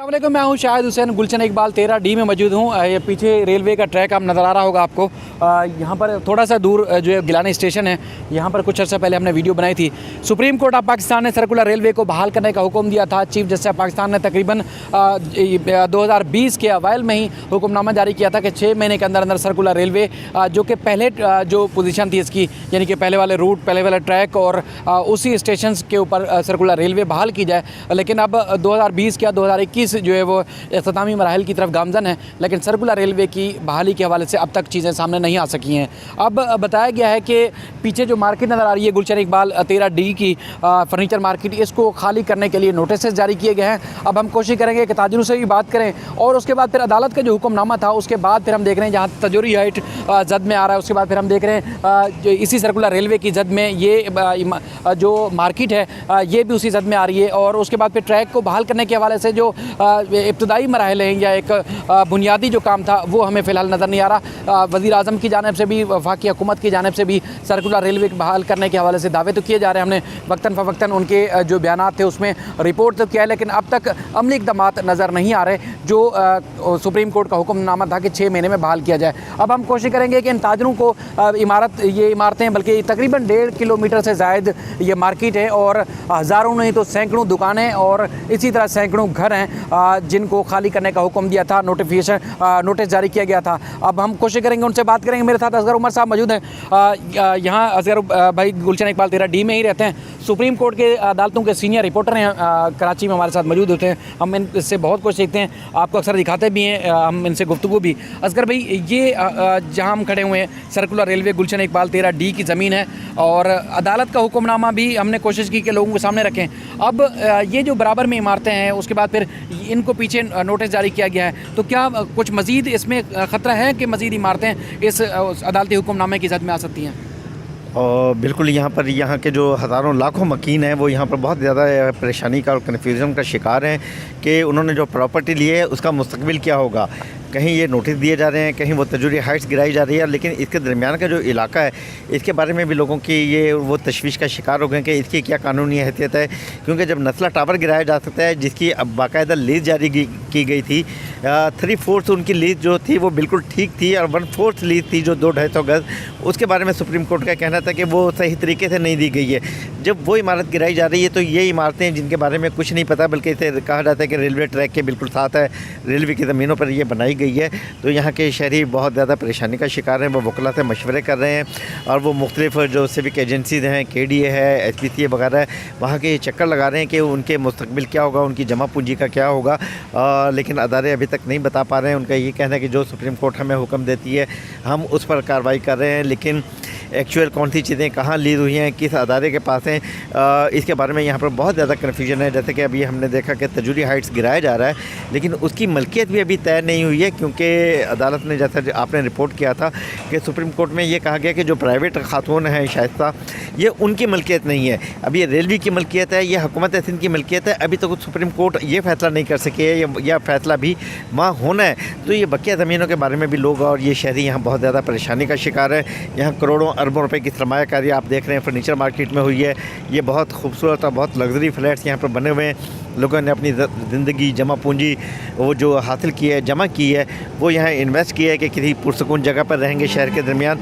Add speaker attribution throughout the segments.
Speaker 1: अस्सलामुअलैकुम, मैं हूं शाहिद हुसैन। गुलशन इकबाल 13D में मौजूद हूं। ये पीछे रेलवे का ट्रैक आप नज़र आ रहा होगा आपको। यहां पर थोड़ा सा दूर जो है गिलानी स्टेशन है, यहां पर कुछ अर्सा पहले हमने वीडियो बनाई थी। सुप्रीम कोर्ट ऑफ पाकिस्तान ने सर्कुलर रेलवे को बहाल करने का हुक्म दिया था। चीफ जस्टिस ऑफ पाकिस्तान ने तकरीबन 2020 के अवाइल में ही हुक्मनामा जारी किया था कि 6 महीने के अंदर अंदर सर्कुलर रेलवे जो कि पहले जो पोजीशन थी इसकी, यानी कि पहले वाले रूट, पहले वाला ट्रैक और उसी स्टेशन के ऊपर सर्कुलर रेलवे बहाल की जाए। लेकिन अब 2020 या 2021 जो है वो इख्तितामी मराहिल की तरफ गामजन है, लेकिन सर्कुलर रेलवे की बहाली के हवाले से अब तक चीज़ें सामने नहीं आ सकी हैं। अब बताया गया है कि पीछे जो मार्केट नज़र आ रही है गुलशन इकबाल 13D की फर्नीचर मार्केट, इसको खाली करने के लिए नोटिस जारी किए गए हैं। अब हम कोशिश करेंगे कि ताजिरों से भी बात करें और उसके बाद फिर अदालत का जो हुक्मनामा था उसके बाद फिर हम देख रहे हैं जहाँ तजूरी हाइट जद में आ रहा है, उसके बाद फिर हम देख रहे हैं जो इसी सर्कुलर रेलवे की जद में ये जो मार्केट है ये भी उसी जद में आ रही है। और उसके बाद फिर ट्रैक को बहाल करने के हवाले से जो इब्तदाई मराहल हैं या एक बुनियादी जो काम था वो हमें फ़िलहाल नज़र नहीं आ रहा। वज़ीर आज़म की जानिब से भी, वफाकी हुकूमत की जानिब से भी सर्कुलर रेलवे बहाल करने के हवाले से दावे तो किए जा रहे हैं। हमने वक्तन फ़वक्तन उनके जो बयान थे उसमें रिपोर्ट तो किया है, लेकिन अब तक अमली इक़दामात नज़र नहीं आ रहे जो सुप्रीम कोर्ट का हुक्मनामा था कि 6 महीने में बहाल किया जाए। अब हम कोशिश करेंगे कि इन ताजरों को ये इमारतें, बल्कि तकरीबन 1.5 किलोमीटर से ज़ायद ये मार्केट है और हज़ारों नहीं तो सैकड़ों दुकानें और इसी तरह सैकड़ों घर हैं जिनको खाली करने का हुक्म दिया था, नोटिस जारी किया गया था। अब हम कोशिश करेंगे उनसे बात करेंगे। मेरे साथ असगर उमर साहब मौजूद हैं। यहाँ असगर भाई गुलशन इकबाल 13D में ही रहते हैं, सुप्रीम कोर्ट के अदालतों के सीनियर रिपोर्टर हैं, कराची में हमारे साथ मौजूद होते हैं। हम इनसे बहुत कुछ सीखते हैं, आपको अक्सर दिखाते भी हैं, हम इनसे गुफ्तगू भी। असगर भाई, ये जहाँ हम खड़े हुए हैं सर्कुलर रेलवे गुलशन इकबाल 13D की ज़मीन है और अदालत का हुक्मनामा भी हमने कोशिश की कि लोगों के सामने रखें। अब ये जो बराबर में इमारतें हैं उसके बाद फिर इनको पीछे नोटिस जारी किया गया है, तो क्या कुछ मज़ीद इसमें ख़तरा है कि मज़ीद इमारतें इस अदालती हुक्मनामे की जद में आ सकती हैं?
Speaker 2: और बिल्कुल यहाँ के जो हज़ारों लाखों मकीन हैं वो यहाँ पर बहुत ज़्यादा परेशानी का और कन्फ्यूज़न का शिकार हैं कि उन्होंने जो प्रॉपर्टी ली है उसका मुस्तकबिल क्या होगा। कहीं ये नोटिस दिए जा रहे हैं, कहीं वो तजूरी हाइट्स गिराई जा रही है, लेकिन इसके दरमियान का जो इलाका है इसके बारे में भी लोगों की ये वो तशवीश का शिकार हो गए कि इसकी क्या कानूनी हैसियत है। क्योंकि जब नस्ला टावर गिराया जा सकता है जिसकी अब बाकायदा लीज़ जारी की गई थी, 3/4 उनकी लीज़ जो थी वो बिल्कुल ठीक थी और 1/4 लीज़ थी जो 200-250 गज़, उसके बारे में सुप्रीम कोर्ट का कहना था कि वो सही तरीके से नहीं दी गई है। जब वो इमारत गिराई जा रही है तो ये इमारतें जिनके बारे में कुछ नहीं पता, बल्कि इसे कहा जाता है कि रेलवे ट्रैक के बिल्कुल साथ है, रेलवे की ज़मीनों पर ये बनाई गई है, तो यहाँ के शहरी बहुत ज़्यादा परेशानी का शिकार हैं। वो वकला से मशवरे कर रहे हैं और वो मुख्तलिफ जो सिविक एजेंसीज़ हैं, KDA है, HPCA वगैरह है, वहाँ के चक्कर लगा रहे हैं कि उनके मुस्तकबिल क्या होगा, उनकी जमा पूंजी का क्या होगा। लेकिन अदारे अभी तक नहीं बता पा रहे हैं। उनका ये कहना है कि जो सुप्रीम कोर्ट हमें हुक्म देती है हम उस पर कार्रवाई कर रहे हैं, लेकिन एक्चुअल कौन सी चीज़ें कहाँ लीज हुई हैं, किस अदारे के पास हैं, इसके बारे में यहाँ पर बहुत ज़्यादा कन्फ्यूजन है। जैसे कि अभी हमने देखा कि तजूरी हाइट्स गिराया जा रहा है, लेकिन उसकी मलकियत भी अभी तय नहीं हुई है, क्योंकि अदालत ने, जैसा आपने रिपोर्ट किया था कि सुप्रीम कोर्ट में ये कहा गया कि जो प्राइवेट खातून हैं शाइस्ता, ये उनकी मलकियत नहीं है। अब ये रेलवे की मलकियत है, ये हुकूमत सिंध की मलकियत है। अभी तक सुप्रीम कोर्ट ये फैसला नहीं कर सके है, यह फैसला भी वहाँ होना है। तो ये बकिया ज़मीनों के बारे में भी लोग और ये शहरी यहाँ बहुत ज़्यादा परेशानी का शिकार है। यहाँ करोड़ों अरबों रुपए की सरमायाकारी आप देख रहे हैं फर्नीचर मार्केट में हुई है। ये बहुत खूबसूरत और बहुत लग्जरी फ्लैट्स यहाँ पर बने हुए हैं। लोगों ने अपनी ज़िंदगी, जमा पूंजी वो जो हासिल की है, जमा की है, वो यहाँ इन्वेस्ट किया है कि किसी पुरसकून जगह पर रहेंगे शहर के दरमियान।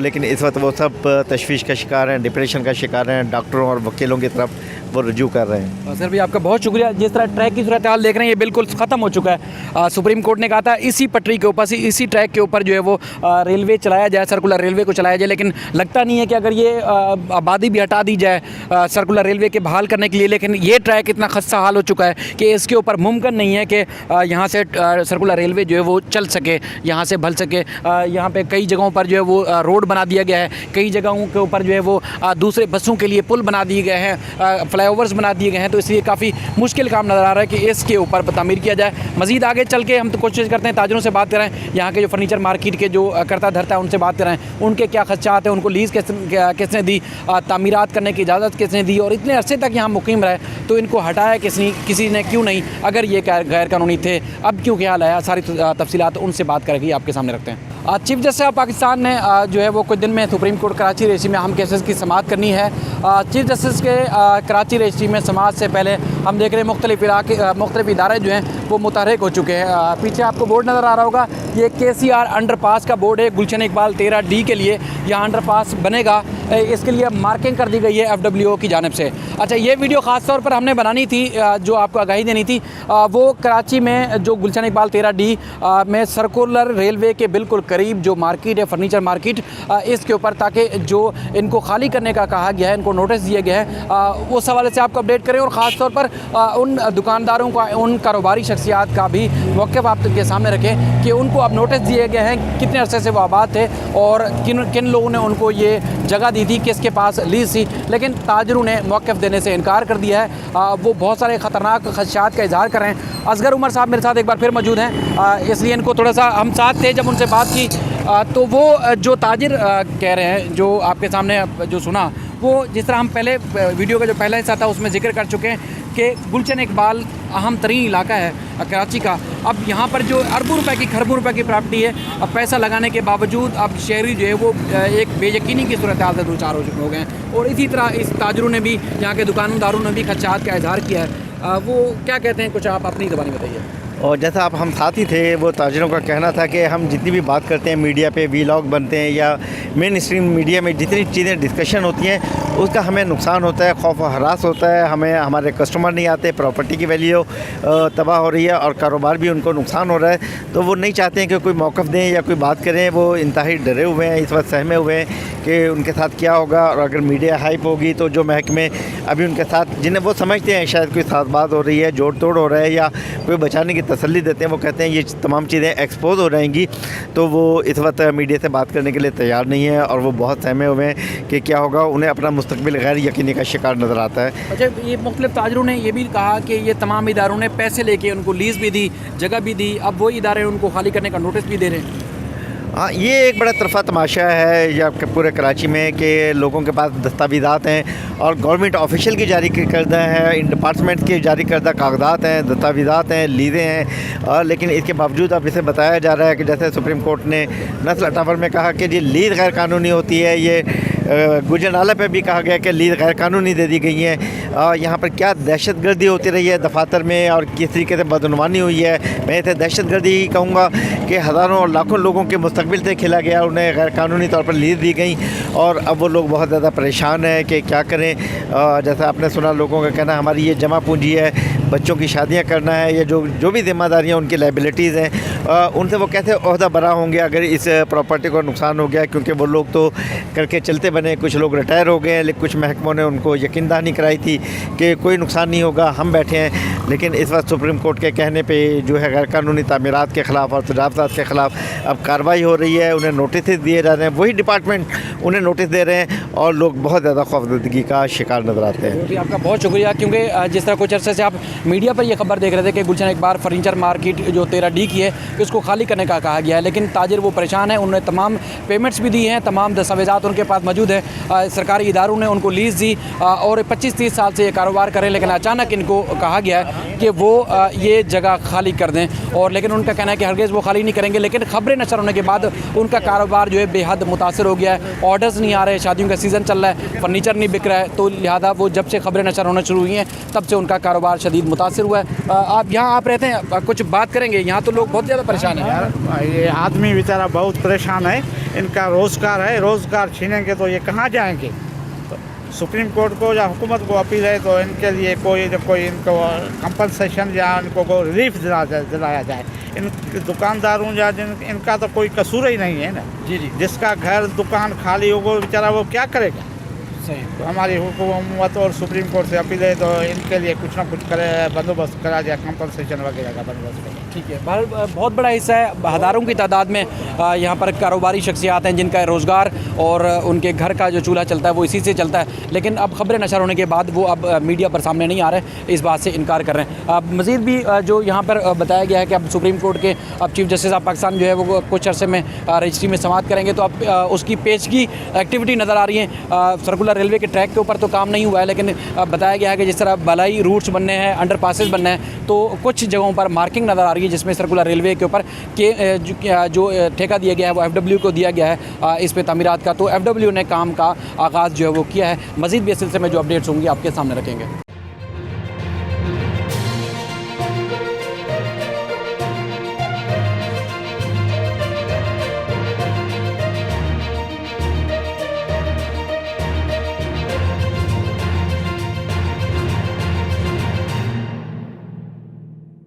Speaker 2: लेकिन इस वक्त वो सब तशवीश का शिकार हैं, डिप्रेशन का शिकार हैं, डॉक्टरों और वकीलों की तरफ वो रुजू कर रहे हैं।
Speaker 1: सर भी आपका बहुत शुक्रिया। जिस तरह ट्रैक की सूरत हाल देख रहे हैं ये बिल्कुल ख़त्म हो चुका है। सुप्रीम कोर्ट ने कहा था इसी पटरी के ऊपर से, इसी ट्रैक के ऊपर जो है वो रेलवे चलाया जाए, सर्कुलर रेलवे को चलाया जाए, लेकिन लगता नहीं है कि अगर ये आबादी भी हटा दी जाए सर्कुलर रेलवे के बहाल करने के लिए, लेकिन ये ट्रैक इतना खस्ता हाल हो चुका है कि इसके ऊपर मुमकिन नहीं है कि यहाँ से सर्कुलर रेलवे जो है वो चल सके, यहाँ से भल सके। यहाँ पे कई जगहों पर जो है वो रोड बना दिया गया है, कई जगहों के ऊपर जो है वो दूसरे बसों के लिए पुल बना दिए गए हैं, फ्लाईओवर्स बना दिए गए हैं। तो इसलिए काफ़ी मुश्किल काम नज़र आ रहा है कि इसके ऊपर तामीर किया जाए। मज़ीद आगे चल के हम तो कोशिश करते हैं ताजरों से बात करें, यहाँ के जो फर्नीचर मार्केट के जो करता धरता है उनसे बात करें, उनके क्या खर्चात हैं, उनको लीज़ किसने दी, तामीरात करने की इजाज़त किसने दी और इतने अरसे तक यहाँ मुकीम रहे, तो इनको हटाया किसी ने क्यों नहीं, अगर ये गैर कानूनी थे अब क्यों ख्याल आया। सारी तफसीलात उनसे बात करेंगे, आपके सामने रखते हैं। चीफ जस्टिस ऑफ पाकिस्तान ने जो है वो कुछ दिन में सुप्रीम कोर्ट कराची रजिस्ट्री में अहम केसेस की समाअत करनी है। चीफ जस्टिस के कराची रजिस्ट्री में समाअत से पहले हम देख रहे हैं मुख्तलिफ इदारे जो हैं वो मुतहरिक हो चुके हैं। पीछे आपको बोर्ड नज़र आ रहा होगा, ये KCR अंडरपास का बोर्ड है। गुलशन इकबाल 13D के लिए यहाँ अंडरपास बनेगा, इसके लिए मार्किंग कर दी गई है FWO की जानिब से। अच्छा, ये वीडियो ख़ास तौर पर हमने बनानी थी, जो आपको आगाही देनी थी, वो कराची में जो गुलशन इकबाल 13D में सर्कुलर रेलवे के बिल्कुल करीब जो मार्केट है, फर्नीचर मार्केट, इसके ऊपर, ताकि जो इनको खाली करने का कहा गया है, इनको नोटिस दिए गए हैं, उस हवाले से आपको अपडेट करें। और ख़ास तौर पर उन दुकानदारों का, उन कारोबारी शख्सियात का भी मौक़िफ़ आपके सामने रखें कि उनको अब नोटिस दिए गए हैं, कितने अरसे से वो आबाद थे और किन लोगों ने उनको ये जगह दी थी, किसके पास लीज थी। लेकिन ताजरों ने मौक़िफ़ देने से इनकार कर दिया है। वो बहुत सारे ख़तरनाक खदशात का इजहार कर रहे हैं। असगर उमर साहब मेरे साथ एक बार फिर मौजूद हैं, इसलिए इनको थोड़ा सा, हम साथ थे जब उनसे बात की, तो वो जो ताजिर कह रहे हैं, जो आपके सामने जो सुना, वो जिस तरह हम पहले वीडियो का जो पहला हिस्सा था उसमें जिक्र कर चुके हैं कि गुलशन इकबाल अहम तरीन इलाका है कराची का। अब यहाँ पर जो अरबों रुपए की, खरबों रुपए की प्रॉपर्टी है, अब पैसा लगाने के बावजूद अब शहरी जो है वो एक बेयकीनी की सूरत हाल से दो चार हो गए हैं। और इसी तरह इस ताजरों ने भी, यहाँ के दुकानदारों ने भी खदशात का इजहार किया है। वो क्या कहते हैं, कुछ आप अपनी ज़बानी बताइए।
Speaker 2: और जैसा आप हम साथ ही थे, वो ताजरों का कहना था कि हम जितनी भी बात करते हैं मीडिया पे, वीलॉग बनते हैं या मेन स्ट्रीम मीडिया में जितनी चीज़ें डिस्कशन होती हैं, उसका हमें नुकसान होता है, खौफ और हरास होता है, हमें हमारे कस्टमर नहीं आते, प्रॉपर्टी की वैल्यू तबाह हो रही है और कारोबार भी उनको नुकसान हो रहा है। तो वो नहीं चाहते हैं कि कोई मौक़िफ़ दें या कोई बात करें। वो इंतहाई डरे हुए हैं, इस वक्त सहमे हुए हैं कि उनके साथ क्या होगा। और अगर मीडिया हाइप होगी तो जो महकमे अभी उनके साथ, जिन्हें वो समझते हैं शायद कोई साथ बात हो रही है, जोड़ तोड़ हो रहा है या कोई बचाने की तसल्ली देते हैं, वो कहते हैं ये तमाम चीज़ें एक्सपोज हो रहेंगी, तो वो इस वक्त मीडिया से बात करने के लिए तैयार नहीं है और वो बहुत सहमे हुए हैं कि क्या होगा। उन्हें अपना मुस्तकबिल गैर यकीनी का शिकार नज़र आता है।
Speaker 1: अच्छा, ये मुख्तलिफ ताजरों ने ये भी कहा कि ये तमाम इदारों ने पैसे लेके उनको लीज़ भी दी, जगह भी दी, अब वो इदारे उनको खाली करने का नोटिस भी दे रहे हैं।
Speaker 2: हाँ, ये एक बड़ा तरफा तमाशा है या पूरे कराची में कि लोगों के पास दस्तावेज़ात हैं और गवर्नमेंट ऑफिशियल की जारी करदा है, इन डिपार्टमेंट के जारी करदा कागजात हैं, दस्तावेज़ात हैं, लीज़ें हैं, और लेकिन इसके बावजूद अब इसे बताया जा रहा है कि जैसे सुप्रीम कोर्ट ने नस्ल अटावर में कहा कि ये लीज़ गैर कानूनी होती है, ये गुजरनाला पे भी कहा गया कि लीज़ गैर कानूनी दे दी गई है। यहाँ पर क्या दहशत गर्दी होती रही है दफातर में और किस तरीके से बदनुमानी हुई है। मैं इसे दहशत गर्दी ही कहूँगा कि हज़ारों और लाखों लोगों के मुस्तकबिल से खेला गया, उन्हें गैर कानूनी तौर पर लीज़ दी गई और अब वो लोग बहुत ज़्यादा परेशान हैं कि क्या करें। जैसा आपने सुना, लोगों का कहना हमारी ये जमा पूंजी है, बच्चों की शादियाँ करना है, या जो भी जिम्मेदारियाँ उनकी लाइबिलिटीज़ हैं, उनसे वो कैसे ओहदा बरा होंगे अगर इस प्रॉपर्टी को नुकसान हो गया। क्योंकि वो लोग तो करके चलते बने, कुछ लोग रिटायर हो गए, लेकिन कुछ महकमों ने उनको यकीन दहानी कराई थी कि कोई नुकसान नहीं होगा, हम बैठे हैं। लेकिन इस वक्त सुप्रीम कोर्ट के कहने पे जो है गैर कानूनी तामीरात के ख़िलाफ़ और तजावज़ात के ख़िलाफ़ अब कार्रवाई हो रही है, उन्हें नोटिस दिए जा रहे हैं, वही डिपार्टमेंट उन्हें नोटिस दे रहे हैं और लोग बहुत ज़्यादा खौफजदगी का शिकार नज़र आते हैं।
Speaker 1: जी, आपका बहुत शुक्रिया। क्योंकि जिस तरह कुछ अर्से से आप मीडिया पर ये खबर देख रहे थे कि गुलशन इकबाल फर्नीचर मार्केट जो 13D की है, उसको खाली करने का कहा गया है, लेकिन ताजिर वो परेशान है। उन्होंने तमाम पेमेंट्स भी दी हैं, तमाम दस्तावेज़ात उनके पास मौजूद है, सरकारी इदारों ने उनको लीज़ दी और 25-30 साल से ये कारोबार करें, लेकिन अचानक इनको कहा गया है कि वो ये जगह खाली कर दें। और लेकिन उनका कहना है कि हरगिज़ वो खाली नहीं करेंगे। लेकिन खबरें नशर होने के बाद उनका कारोबार जो है बेहद मुतासर हो गया है, ऑर्डर्स नहीं आ रहे, शादियों का सीज़न चल रहा है, फर्नीचर नहीं बिक रहा है, तो लिहाजा वो जब से खबरें नशर होना शुरू हुई हैं तब से उनका कारोबार शदीद मुतासर हुआ है। आप यहाँ आप रहते हैं, कुछ बात करेंगे, यहाँ तो लोग बहुत ज़्यादा परेशान हैं।
Speaker 3: यार ये आदमी बेचारा बहुत परेशान है, इनका रोज़गार है, रोज़गार छीनेंगे तो ये कहाँ जाएंगे। तो सुप्रीम कोर्ट को या हुकूमत को अपील है तो इनके लिए कोई इनको कंपनसेशन या इनको को रिलीफ दिलाया जाए। इन दुकानदारों या इनका तो कोई कसूर ही नहीं है ना।
Speaker 1: जी जी,
Speaker 3: जिसका घर दुकान खाली होगा बेचारा वो क्या करेगा।
Speaker 1: सही।
Speaker 3: तो हमारी हुकूमत और सुप्रीम कोर्ट से अपील है तो इनके लिए कुछ ना कुछ करे, बंदोबस्त करा जाए, कंपनसेशन वगैरह का बंदोबस्त करें।
Speaker 1: ठीक है, बहुत बड़ा हिस्सा है, हज़ारों की तादाद में यहाँ पर कारोबारी शख्सियात हैं जिनका रोज़गार और उनके घर का जो चूल्हा चलता है वो इसी से चलता है। लेकिन अब खबरें नशर होने के बाद वो अब मीडिया पर सामने नहीं आ रहे, इस बात से इनकार कर रहे हैं। अब मज़ीद भी जो यहाँ पर बताया गया है कि अब सुप्रीम कोर्ट के अब चीफ जस्टिस ऑफ पाकिस्तान जो है वो कुछ अरसे में रजिस्ट्री में समाअत करेंगे, तो अब उसकी पेशगी एक्टिविटी नज़र आ रही है। सर्कुलर रेलवे के ट्रैक के ऊपर तो काम नहीं हुआ है, लेकिन बताया गया है कि जिस तरह बलाई रूट्स बनने हैं, अंडरपासेस बनने हैं, तो कुछ जगहों पर मार्किंग नज़र आ रही है जिसमें सर्कुलर रेलवे के ऊपर के जो ठेका दिया गया है वो FW को दिया गया है इस पे तामीरात का। तो FW ने काम का आगाज़ जो है वो किया है। मज़ीद भी इस सिलसिले में जो अपडेट्स होंगी आपके सामने रखेंगे।